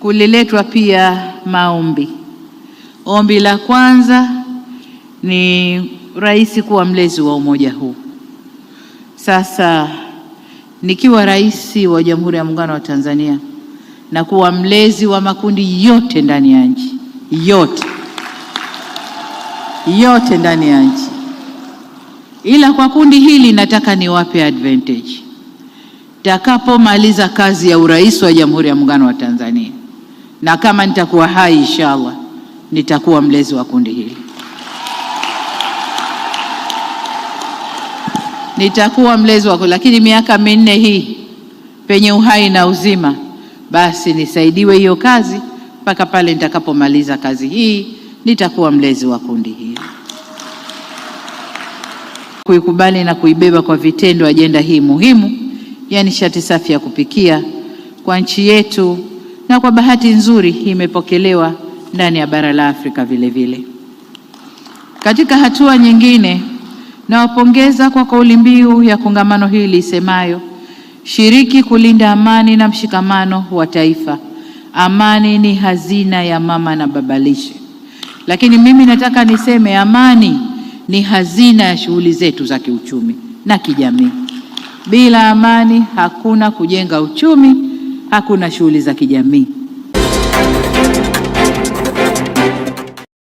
kuliletwa pia maombi. Ombi la kwanza ni rais kuwa mlezi wa umoja huu. Sasa nikiwa rais wa Jamhuri ya Muungano wa Tanzania na kuwa mlezi wa makundi yote ndani ya nchi, yote ndani ya nchi, ila kwa kundi hili nataka niwape advantage. Takapomaliza kazi ya urais wa Jamhuri ya Muungano wa Tanzania, na kama nitakuwa hai inshallah, nitakuwa mlezi wa kundi hili. Nitakuwa mlezi wako, lakini miaka 4 hii penye uhai na uzima, basi nisaidiwe hiyo kazi mpaka pale nitakapomaliza kazi hii, nitakuwa mlezi wa kundi hili. Kuikubali na kuibeba kwa vitendo ajenda hii muhimu ya nishati safi ya kupikia kwa nchi yetu, na kwa bahati nzuri imepokelewa ndani ya bara la Afrika vile vile. Katika hatua nyingine, nawapongeza kwa kauli mbiu ya kongamano hili isemayo shiriki kulinda amani na mshikamano wa taifa. Amani ni hazina ya mama na baba lishe. Lakini mimi nataka niseme amani ni hazina ya shughuli zetu za kiuchumi na kijamii. Bila amani hakuna kujenga uchumi, hakuna shughuli za kijamii.